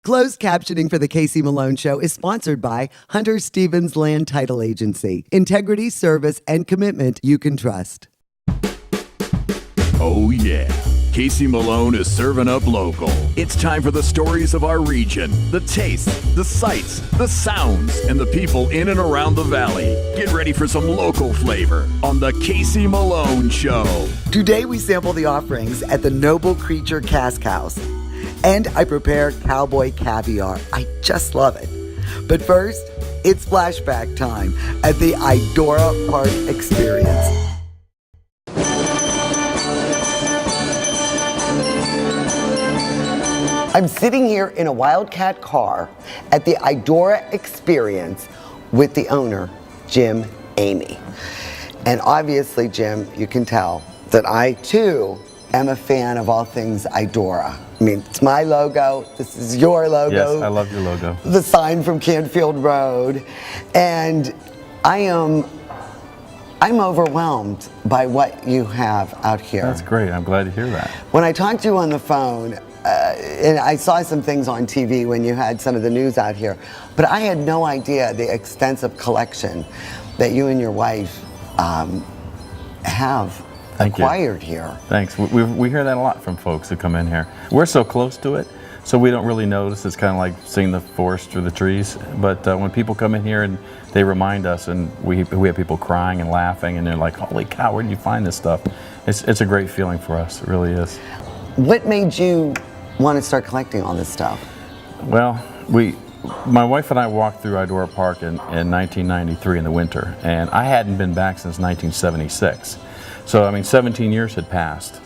Closed captioning for The Casey Malone Show is sponsored by Hunter Stevens Land Title Agency. Integrity, service, and commitment you can trust. Oh yeah, Casey Malone is serving up local. It's time for the stories of our region, the tastes, the sights, the sounds, and the people in and around the valley. Get ready for some local flavor on the Casey Malone Show. Today we sample the offerings at the Noble Creature Cask House. And I prepare cowboy caviar. I just love it. But first, it's flashback time at the Idora Park Experience. I'm sitting here in a Wildcat car at the Idora Experience with the owner, Jim Amy. And obviously, Jim, you can tell that I, too, am a fan of all things Idora. I mean, it's my logo. This is your logo. Yes, I love your logo. The sign from Canfield Road. And I'm overwhelmed by what you have out here. That's great. I'm glad to hear that. When I talked to you on the phone, and I saw some things on TV when you had some of the news out here, but I had no idea the extensive collection that you and your wife have acquired here. Thanks. We hear that a lot from folks who come in here. We're so close to it, so we don't really notice. It's kind of like seeing the forest through the trees. But when people come in here and they remind us, and we have people crying and laughing, and they're like, "Holy cow, where did you find this stuff?" It's a great feeling for us. It really is. What made you want to start collecting all this stuff? Well, my wife and I walked through Idora Park in 1993 in the winter, and I hadn't been back since 1976. So, I mean, 17 years had passed.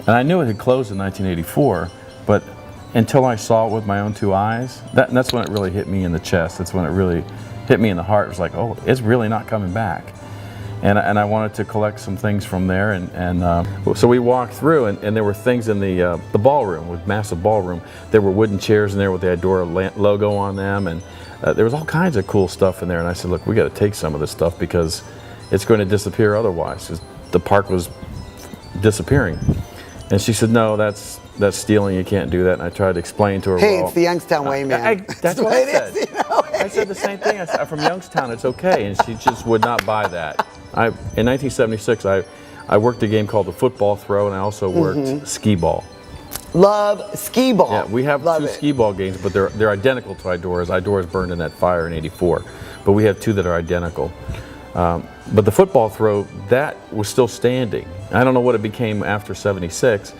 And I knew it had closed in 1984, but until I saw it with my own two eyes, that's when it really hit me in the chest. That's when it really hit me in the heart. It was like, oh, it's really not coming back. And I wanted to collect some things from there, and so we walked through, and there were things in the ballroom, with massive ballroom. There were wooden chairs in there with the Idora logo on them, and there was all kinds of cool stuff in there. And I said, look, we got to take some of this stuff because it's going to disappear otherwise. The park was disappearing. And she said, no, that's stealing. You can't do that. And I tried to explain to her. Hey, it's the Youngstown way, man. That's what I said. Is, you know? I said the same thing. I said, I'm from Youngstown. It's okay. And she just would not buy that. In 1976, I worked a game called the football throw, and I also worked skee ball. Love skee ball. Yeah, we have two skee ball games, but they're identical to Idora's. Idora's burned in that fire in '84, but we have two that are identical. But the football throw, that was still standing. I don't know what it became after '76,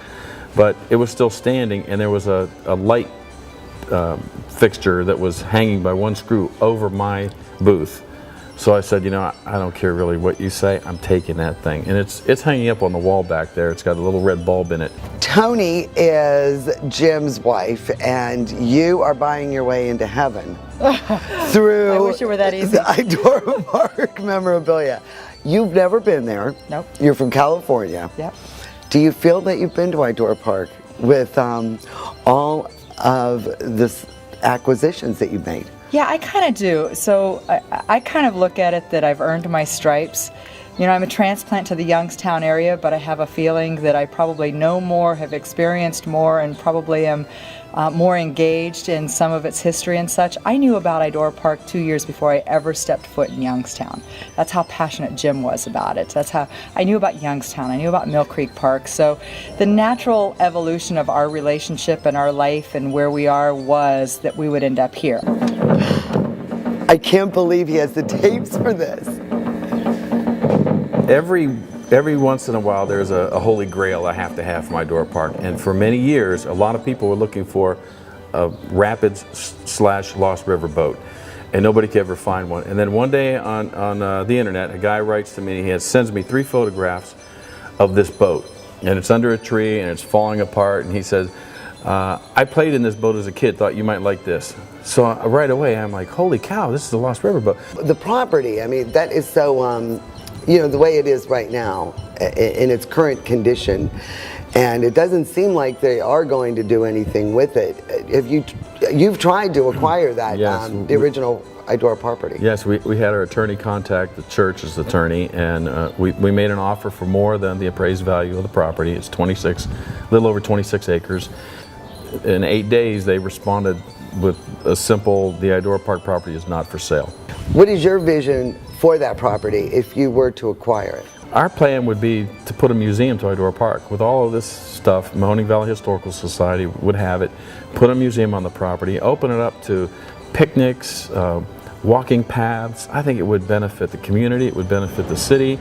but it was still standing, and there was a light fixture that was hanging by one screw over my booth. So I said, you know, I don't care really what you say, I'm taking that thing. And it's hanging up on the wall back there. It's got a little red bulb in it. Tony is Jim's wife, and you are buying your way into heaven through I wish it were that easy. The Idora Park memorabilia. You've never been there. Nope. You're from California. Yep. Do you feel that you've been to Idora Park with all of the acquisitions that you've made? Yeah, I kind of do. So I kind of look at it that I've earned my stripes. You know, I'm a transplant to the Youngstown area, but I have a feeling that I probably know more, have experienced more, and probably am more engaged in some of its history and such. I knew about Idora Park 2 years before I ever stepped foot in Youngstown. That's how passionate Jim was about it. That's how I knew about Youngstown. I knew about Mill Creek Park. So the natural evolution of our relationship and our life and where we are was that we would end up here. I can't believe he has the tapes for this. Every once in a while there's a holy grail I have to have from Idora Park, and for many years a lot of people were looking for a rapids/Lost River boat, and nobody could ever find one. And then one day on the internet, a guy writes to me, he sends me 3 photographs of this boat, and it's under a tree and it's falling apart, and he says, I played in this boat as a kid, thought you might like this. So right away I'm like, holy cow, this is the Lost River boat. The property, I mean, that is so you know, the way it is right now in its current condition, and it doesn't seem like they are going to do anything with it. You've tried to acquire that, yes, the original Idora property? Yes, we had our attorney contact the church's attorney, and we made an offer for more than the appraised value of the property. It's a little over 26 acres. In 8 days they responded with a simple, the Idora Park property is not for sale. What is your vision for that property if you were to acquire it? Our plan would be to put a museum to Idora Park. With all of this stuff, Mahoning Valley Historical Society would have it, put a museum on the property, open it up to picnics, walking paths. I think it would benefit the community, it would benefit the city,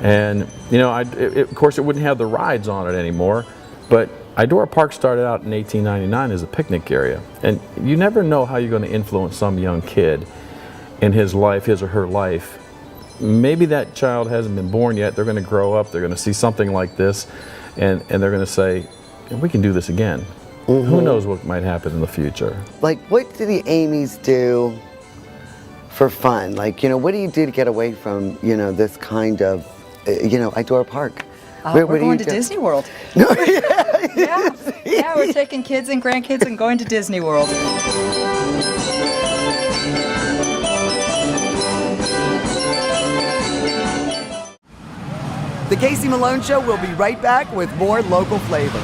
and you know, of course it wouldn't have the rides on it anymore, but Idora Park started out in 1899 as a picnic area, and you never know how you're going to influence some young kid in his life, his or her life. Maybe that child hasn't been born yet, they're going to grow up, they're going to see something like this, and they're going to say, we can do this again. Who knows what might happen in the future? Like, what do the Amy's do for fun? Like, you know, what do you do to get away from, you know, this kind of, you know, Idora Park? We're going to Disney World. No, Yeah, we're taking kids and grandkids and going to Disney World. The Casey Malone Show will be right back with more local flavor.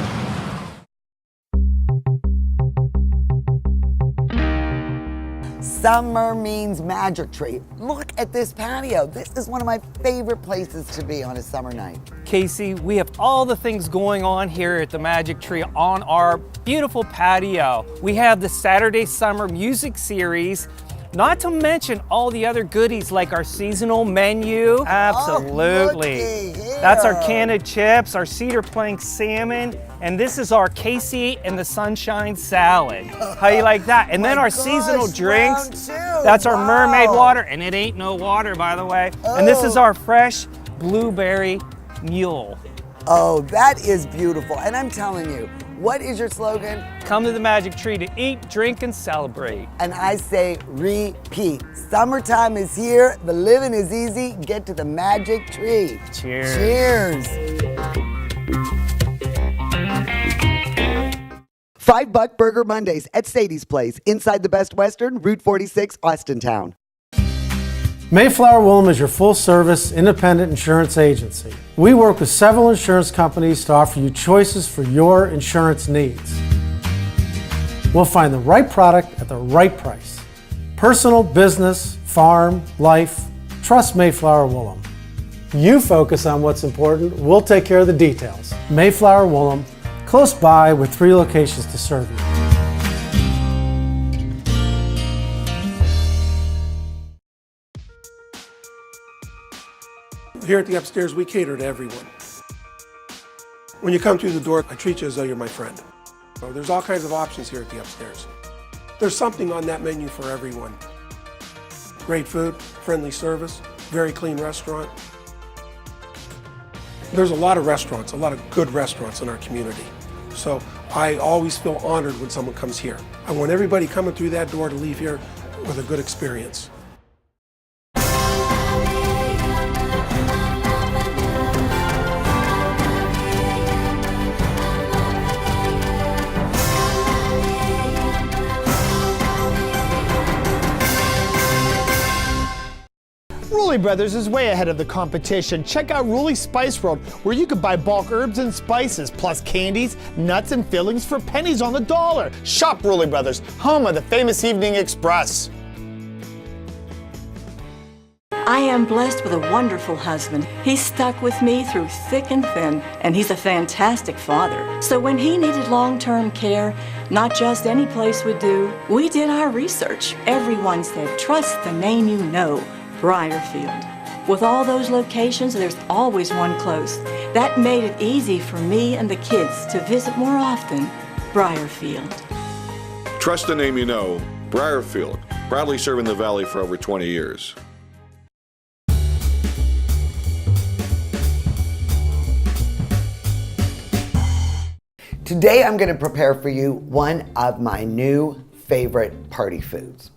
Summer means Magic Tree. Look at this patio. This is one of my favorite places to be on a summer night. Casey, we have all the things going on here at the Magic Tree on our beautiful patio. We have the Saturday Summer Music Series, not to mention all the other goodies like our seasonal menu. Absolutely. looky here. That's our canned chips, our cedar plank salmon, and this is our Casey and the Sunshine Salad. How you like that? And then My our gosh, seasonal drinks, round two. that's our mermaid Wow. water, and it ain't no water, by the way. And this is our fresh blueberry mule. Oh, that is beautiful. And I'm telling you, what is your slogan? Come to the Magic Tree to eat, drink, and celebrate. And I say repeat. Summertime is here. The living is easy. Get to the Magic Tree. Cheers. Cheers. $5 Burger Mondays at Sadie's Place, inside the Best Western, Route 46, Austintown. Mayflower Woolham is your full-service, independent insurance agency. We work with several insurance companies to offer you choices for your insurance needs. We'll find the right product at the right price. Personal, business, farm, life. Trust Mayflower Woolham. You focus on what's important, we'll take care of the details. Mayflower Woolham, close by with 3 locations to serve you. Here at the Upstairs, we cater to everyone. When you come through the door, I treat you as though you're my friend. So there's all kinds of options here at the Upstairs. There's something on that menu for everyone. Great food, friendly service, very clean restaurant. There's a lot of restaurants, a lot of good restaurants in our community. So I always feel honored when someone comes here. I want everybody coming through that door to leave here with a good experience. Rulli Brothers is way ahead of the competition. Check out Rulli Spice World, where you can buy bulk herbs and spices, plus candies, nuts, and fillings for pennies on the dollar. Shop Rulli Brothers, home of the famous Evening Express. I am blessed with a wonderful husband. He's stuck with me through thick and thin, and he's a fantastic father. So when he needed long-term care, not just any place would do, we did our research. Everyone said, trust the name you know, Briarfield. With all those locations, there's always one close. That made it easy for me and the kids to visit more often, Briarfield. Trust the name you know, Briarfield, proudly serving the Valley for over 20 years. Today I'm going to prepare for you one of my new favorite party foods.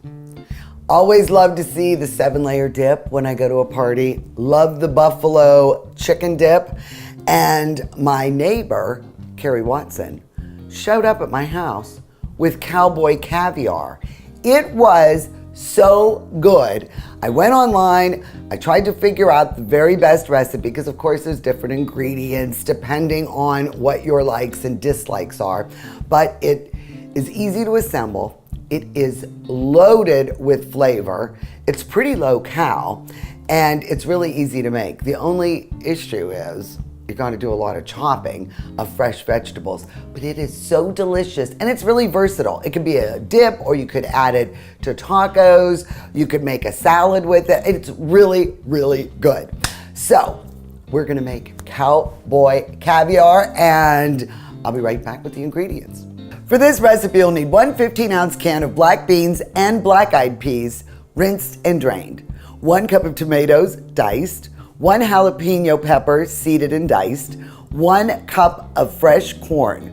Always love to see the 7-layer dip when I go to a party. Love the buffalo chicken dip. And my neighbor, Carrie Watson, showed up at my house with cowboy caviar. It was so good. I went online, I tried to figure out the very best recipe because of course there's different ingredients depending on what your likes and dislikes are, but it is easy to assemble. It is loaded with flavor. It's pretty low cal, and it's really easy to make. The only issue is you're going to do a lot of chopping of fresh vegetables, but it is so delicious, and it's really versatile. It could be a dip, or you could add it to tacos. You could make a salad with it. It's really, really good. So we're gonna make cowboy caviar, and I'll be right back with the ingredients. For this recipe, you'll need one 15-ounce can of black beans and black-eyed peas, rinsed and drained, 1 cup of tomatoes, diced, 1 jalapeno pepper, seeded and diced, 1 cup of fresh corn.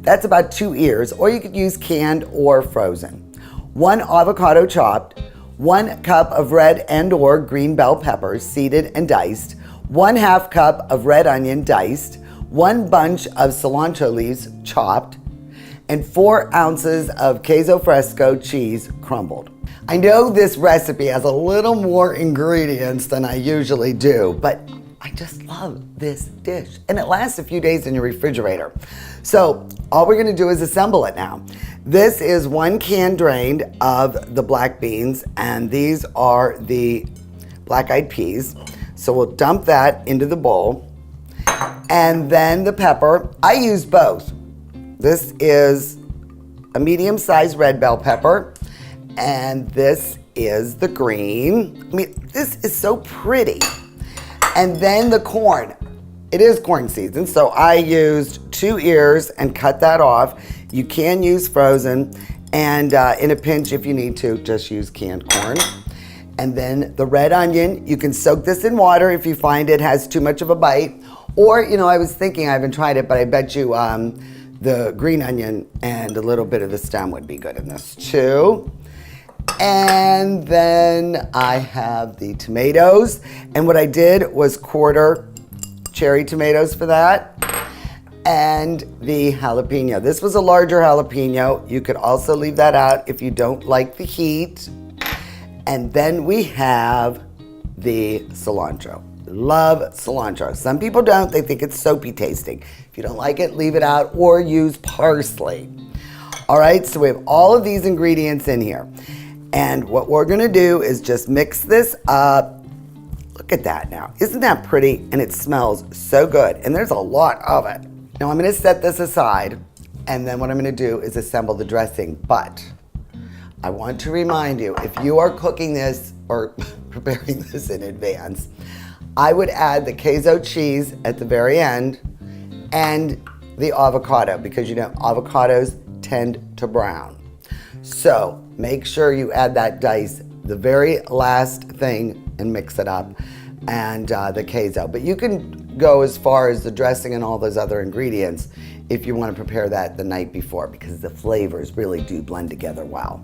That's about 2 ears, or you could use canned or frozen. 1 avocado chopped, 1 cup of red and or green bell peppers, seeded and diced, 1/2 cup of red onion diced, 1 bunch of cilantro leaves chopped, and 4 ounces of queso fresco cheese crumbled. I know this recipe has a little more ingredients than I usually do, but I just love this dish, and it lasts a few days in your refrigerator. So all we're gonna do is assemble it now. This is 1 can drained of the black beans, and these are the black-eyed peas. So we'll dump that into the bowl. And then the pepper, I use both. This is a medium-sized red bell pepper, and this is the green. I mean, this is so pretty. And then the corn. It is corn season, so I used 2 ears and cut that off. You can use frozen, and in a pinch, if you need to, just use canned corn. And then the red onion, you can soak this in water if you find it has too much of a bite. Or, you know, I was thinking, I haven't tried it, but I bet you the green onion and a little bit of the stem would be good in this too. And then I have the tomatoes. And what I did was quarter cherry tomatoes for that. And the jalapeno. This was a larger jalapeno. You could also leave that out if you don't like the heat. And then we have the cilantro. Love cilantro. Some people don't, they think it's soapy tasting. If you don't like it, leave it out or use parsley. All right, so we have all of these ingredients in here. And what we're gonna do is just mix this up. Look at that now. Isn't that pretty? And it smells so good. And there's a lot of it. Now I'm gonna set this aside, and then what I'm gonna do is assemble the dressing. But I want to remind you, if you are cooking this or preparing this in advance, I would add the queso cheese at the very end and the avocado, because you know avocados tend to brown. So make sure you add that dice, the very last thing, and mix it up, and the queso. But you can go as far as the dressing and all those other ingredients if you want to prepare that the night before, because the flavors really do blend together well.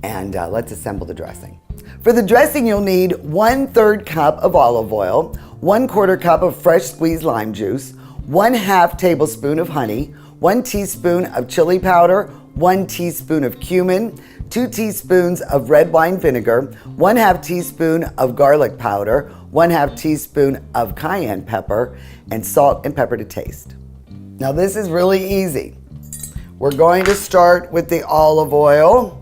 And let's assemble the dressing. For the dressing, you'll need 1/3 cup of olive oil, 1/4 cup of fresh squeezed lime juice, 1/2 tablespoon of honey, 1 teaspoon of chili powder, 1 teaspoon of cumin, 2 teaspoons of red wine vinegar, 1/2 teaspoon of garlic powder, 1/2 teaspoon of cayenne pepper, and salt and pepper to taste. Now this is really easy. We're going to start with the olive oil.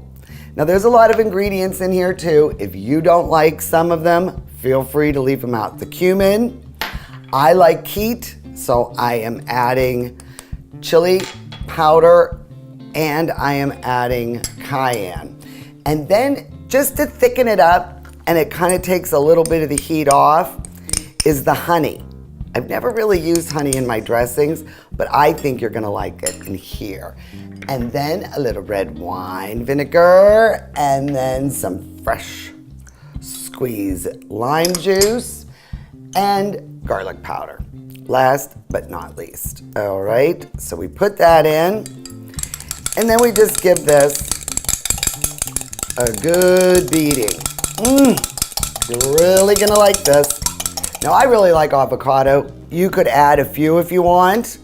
Now there's a lot of ingredients in here too. If you don't like some of them, feel free to leave them out. The cumin, I like heat, so I am adding chili powder and I am adding cayenne. And then just to thicken it up, and it kind of takes a little bit of the heat off, is the honey. I've never really used honey in my dressings, but I think you're gonna like it in here. And then a little red wine vinegar, and then some fresh squeezed lime juice, and garlic powder. Last but not least. All right, so we put that in, and then we just give this a good beating. You're really gonna like this. Now I really like avocado. You could add a few if you want,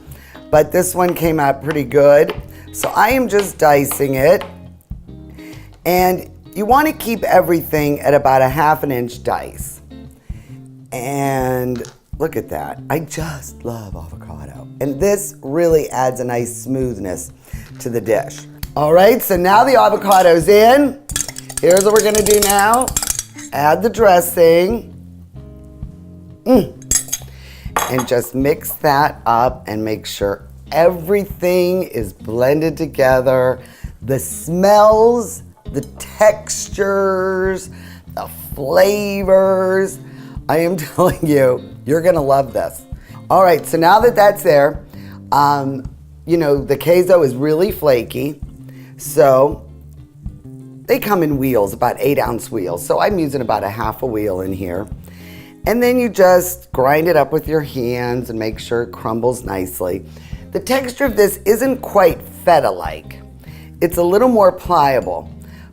but this one came out pretty good. So I am just dicing it, and you want to keep everything at about a 1/2 inch dice. And look at that. I just love avocado. And this really adds a nice smoothness to the dish. All right, so now the avocado's in. Here's what we're gonna do now. Add the dressing. And just mix that up and make sure everything is blended together. The smells, the textures, the flavors. I am telling you, you're gonna love this. All right, so now that that's there, you know, the queso is really flaky. So they come in wheels, about 8-ounce wheels. So I'm using about a half a wheel in here. And then you just grind it up with your hands and make sure it crumbles nicely. The texture of this isn't quite feta-like. It's a little more pliable,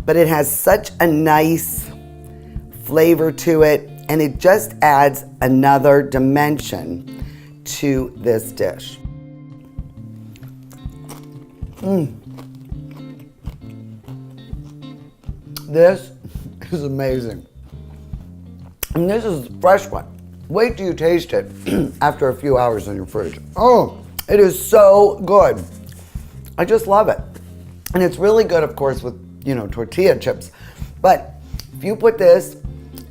but it has such a nice flavor to it, and it just adds another dimension to this dish. This is amazing. And this is a fresh one. Wait till you taste it after a few hours in your fridge. Oh, it is so good. I just love it. And it's really good, of course, with, you know, tortilla chips. But if you put this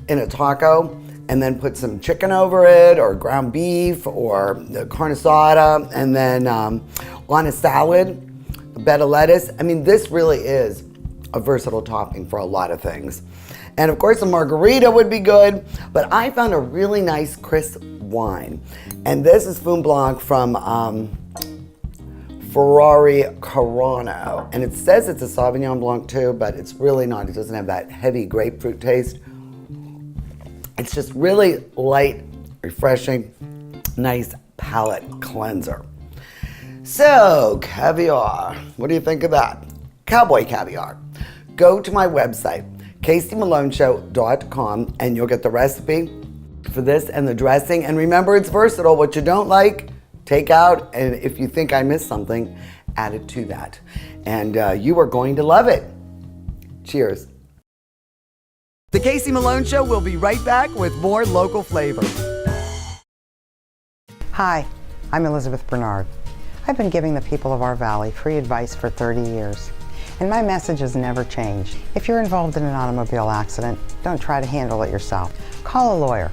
in a taco and then put some chicken over it, or ground beef, or the carne asada, and then on a salad, a bed of lettuce, I mean, this really is a versatile topping for a lot of things. And of course, a margarita would be good, but I found a really nice crisp wine. And this is Fun Blanc from Ferrari Carano. And it says it's a Sauvignon Blanc too, but it's really not. It doesn't have that heavy grapefruit taste. It's just really light, refreshing, nice palate cleanser. So, caviar. What do you think of that? Cowboy caviar. Go to my website, caseymalonshow.com, and you'll get the recipe for this and the dressing. And remember, it's versatile. What you don't like, take out, and if you think I missed something, add it to that. And you are going to love it. Cheers. The Casey Malone Show will be right back with more local flavor. Hi, I'm Elizabeth Bernard. I've been giving the people of our valley free advice for 30 years. And my message has never changed. If you're involved in an automobile accident, don't try to handle it yourself. Call a lawyer.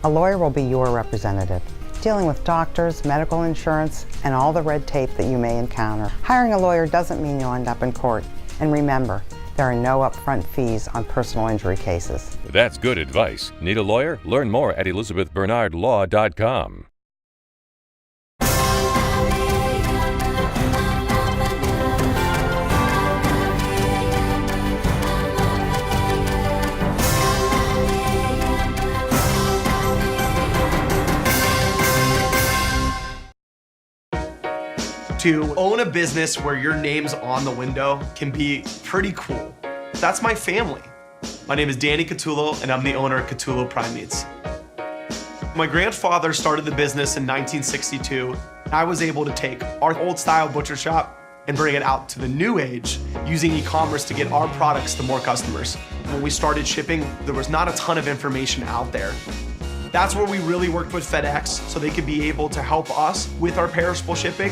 A lawyer will be your representative, dealing with doctors, medical insurance, and all the red tape that you may encounter. Hiring a lawyer doesn't mean you'll end up in court. And remember, there are no upfront fees on personal injury cases. That's good advice. Need a lawyer? Learn more at elizabethbernardlaw.com. To own a business where your name's on the window can be pretty cool. That's my family. My name is Danny Catullo, and I'm the owner of Catullo Prime Meats. My grandfather started the business in 1962. I was able to take our old style butcher shop and bring it out to the new age using e-commerce to get our products to more customers. When we started shipping, there was not a ton of information out there. That's where we really worked with FedEx so they could be able to help us with our perishable shipping.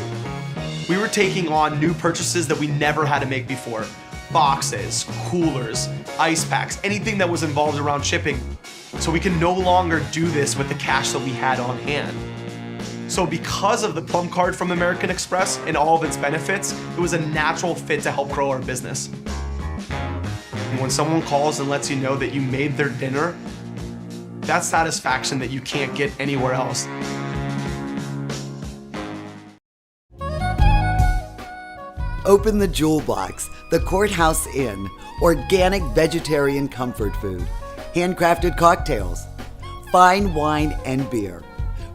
We were taking on new purchases that we never had to make before. Boxes, coolers, ice packs, anything that was involved around shipping. So we can no longer do this with the cash that we had on hand. So because of the Plum Card from American Express and all of its benefits, it was a natural fit to help grow our business. And when someone calls and lets you know that you made their dinner, that's satisfaction that you can't get anywhere else. Open the Jewel Box, the Courthouse Inn, organic vegetarian comfort food, handcrafted cocktails, fine wine and beer,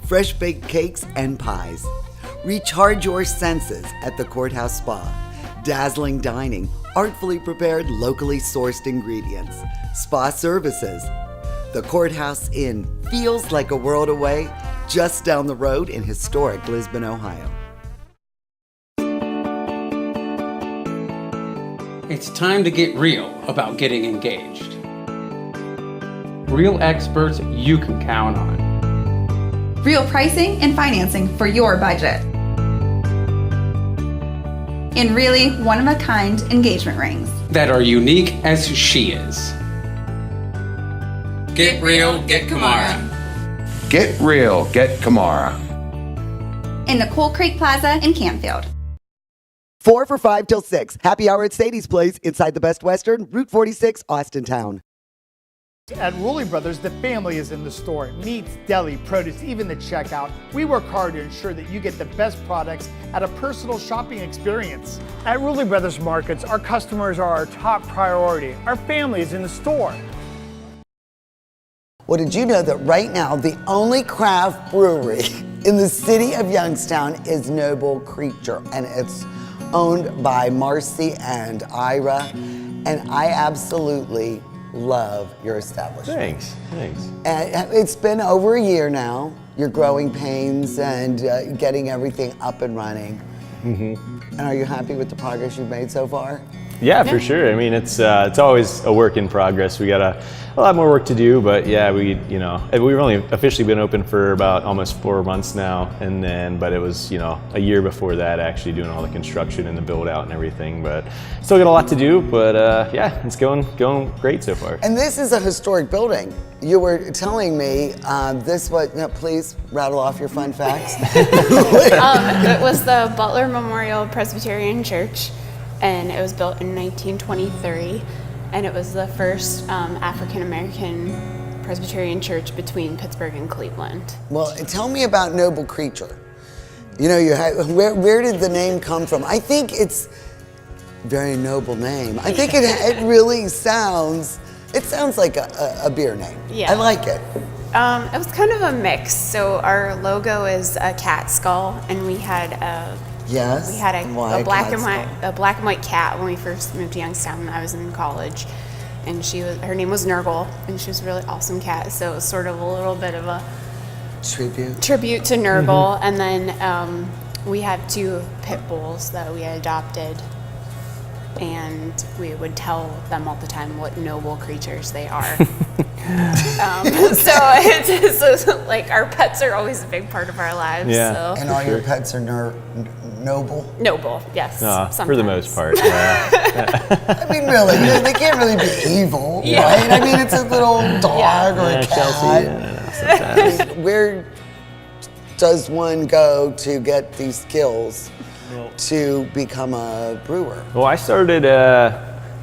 fresh baked cakes and pies. Recharge your senses at the Courthouse Spa. Dazzling dining, artfully prepared, locally sourced ingredients, spa services. The Courthouse Inn feels like a world away, just down the road in historic Lisbon, Ohio. It's time to get real about getting engaged. Real experts you can count on. Real pricing and financing for your budget. in really one-of-a-kind engagement rings. that are unique as she is. Get real, get Kamara. Get real, get Kamara. In the Coal Creek Plaza in Canfield. 4 for $5 till 6. Happy hour at Sadie's Place inside the Best Western, Route 46, Austintown. At Rulli Brothers, the family is in the store. Meats, deli, produce, even the checkout. We work hard to ensure that you get the best products at a personal shopping experience. At Rulli Brothers Markets, our customers are our top priority. Our family is in the store. Well, did you know that right now the only craft brewery in the city of Youngstown is Noble Creature, and it's owned by Marcy and Ira, and I absolutely love your establishment. Thanks. And it's been over a year now, your growing pains and getting everything up and running. And are you happy with the progress you've made so far? Yeah, for sure. I mean, it's always a work in progress. We got a lot more work to do, but yeah, we've only officially been open for about almost 4 months now, but it was a year before that actually doing all the construction and the build out and everything. But still got a lot to do, but yeah, it's going great so far. And this is a historic building. You were telling me this was. No, please rattle off your fun facts. It was the Butler Memorial Presbyterian Church, and it was built in 1923, and it was the first African-American Presbyterian church between Pittsburgh and Cleveland. Well, tell me about Noble Creature. Where did the name come from? I think it's a very noble name. I think it really sounds like a beer name. Yeah. I like it. It was kind of a mix. So our logo is a cat skull, and we had a black and white cat when we first moved to Youngstown when I was in college, and her name was Nurgle, and she was a really awesome cat. So it was sort of a little bit of a tribute to Nurgle. And then we have 2 pit bulls that we adopted, and we would tell them all the time what noble creatures they are. So it's like our pets are always a big part of our lives. Yeah, so. And all your pets are noble? Noble, yes. For the most part. Yeah. I mean, really, they can't really be evil, right? I mean, it's a little dog or a cat. Chelsea, Where does one go to get these skills to become a brewer? Well, I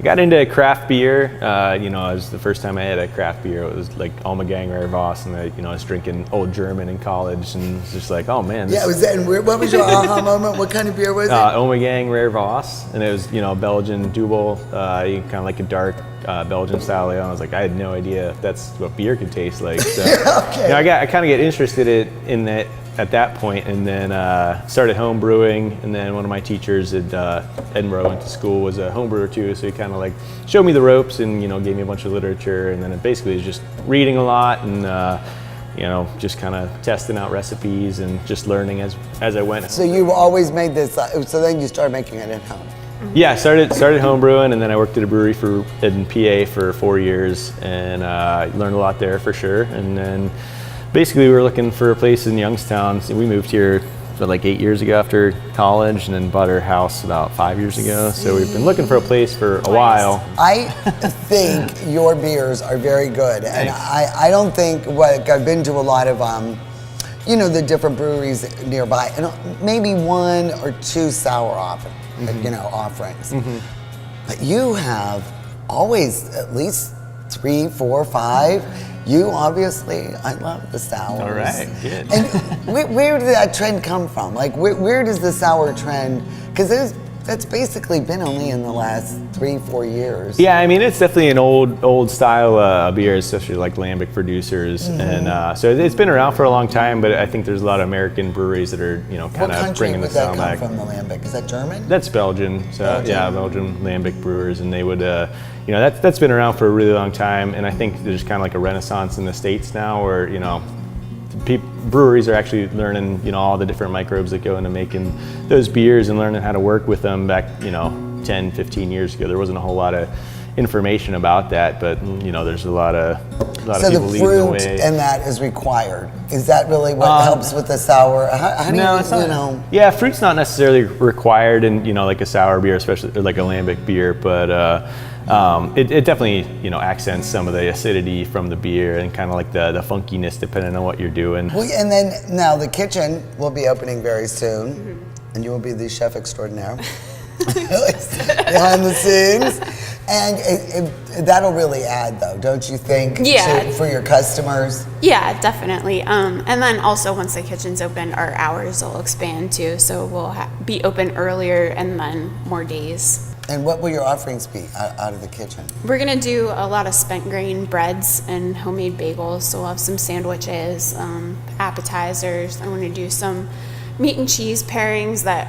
got into craft beer. It was the first time I had a craft beer. It was like Ommegang Rare Voss, and I was drinking Old German in college, and it's just like, oh man. Yeah, what was your aha moment? What kind of beer was it? Ommegang Rare Voss, and it was Belgian Double, kind of like a dark Belgian style ale. I was like, I had no idea if that's what beer could taste like. So, okay. I kind of get interested in that at that point, and then started home brewing. And then one of my teachers at Edinburgh, went to school, was a home brewer too, so he kind of like showed me the ropes and gave me a bunch of literature. And then it basically was just reading a lot and just kind of testing out recipes and just learning as I went. So you always made this, so then you started making it at home? Yeah, I started home brewing, and then I worked at a brewery in PA for 4 years, and learned a lot there for sure. And then basically we were looking for a place in Youngstown. So we moved here like 8 years ago after college, and then bought our house about 5 years ago. So we've been looking for a place for a while. I think your beers are very good. And I don't think, I've been to a lot of, the different breweries nearby, and maybe 1 or 2 sour offerings. But you have always at least 3, 4, 5. You obviously, I love the sours. All right, good. And where did that trend come from? Like, where does the sour trend? Because that's basically been only in the last 3, 4 years. Yeah, I mean, it's definitely an old style beer, especially like lambic producers, and so it's been around for a long time. But I think there's a lot of American breweries that are kind of bringing the style back. What country would that come from? The lambic? Is that German? That's Belgian. So yeah, Belgian lambic brewers, and they would. That's been around for a really long time, and I think there's kind of like a renaissance in the States now, where breweries are actually learning all the different microbes that go into making those beers and learning how to work with them. Back 10, 15 years ago, there wasn't a whole lot of information about that, but you know, there's a lot of So people the leading the fruit way. and that is required. Is that really what helps with the sour? How do No, you, it's not. you know? Yeah, fruit's not necessarily required in, you know, like a sour beer, especially or like a lambic beer, but it definitely, you know, accents some of the acidity from the beer and kind of like the funkiness depending on what you're doing. Well, and then now the kitchen will be opening very soon, and you will be the chef extraordinaire behind the scenes. And that'll really add, though, don't you think, for your customers? Yeah, definitely. And then also once the kitchen's open, our hours will expand too. So we'll be open earlier and then more days. And what will your offerings be out of the kitchen? We're gonna do a lot of spent grain breads and homemade bagels. So we'll have some sandwiches, appetizers. I'm gonna do some meat and cheese pairings that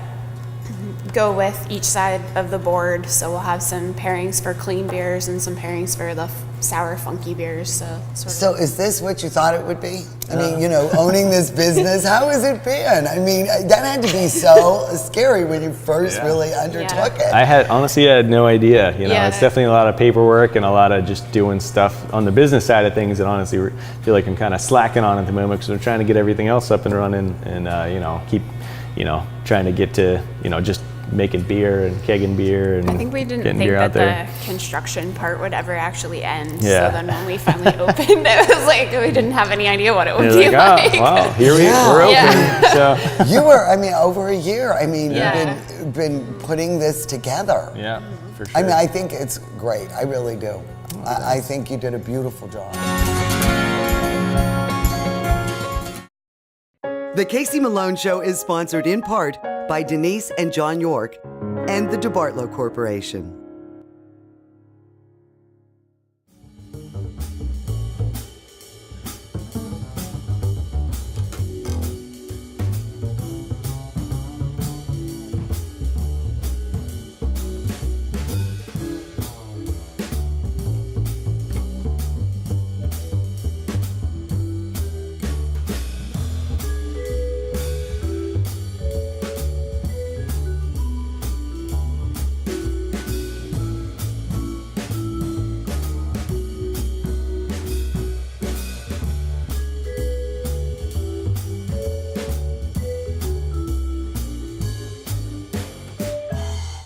go with each side of the board. So we'll have some pairings for clean beers and some pairings for the sour, funky beers. So is this what you thought it would be? I mean, you know, owning this business, how has it been? I mean, that had to be so scary when you first really undertook it. I honestly had no idea. You know, Yeah. it's definitely a lot of paperwork and a lot of just doing stuff on the business side of things. And honestly, feel like I'm kind of slacking on at the moment because I'm trying to get everything else up and running, and you know, keep, you know, trying to get to, you know, just making beer and kegging beer and I think we didn't getting think beer out that there. the construction part would ever actually end. Yeah. So then when we finally opened, it was like we didn't have any idea what it would You're be like, like. oh, wow, here we're open. So. You were, I mean, over a year. I mean, Yeah. you've been putting this together. Yeah, for sure. I mean, I think it's great. I really do. I think you did a beautiful job. The Casey Malone Show is sponsored in part by Denise and John York and the DeBartolo Corporation.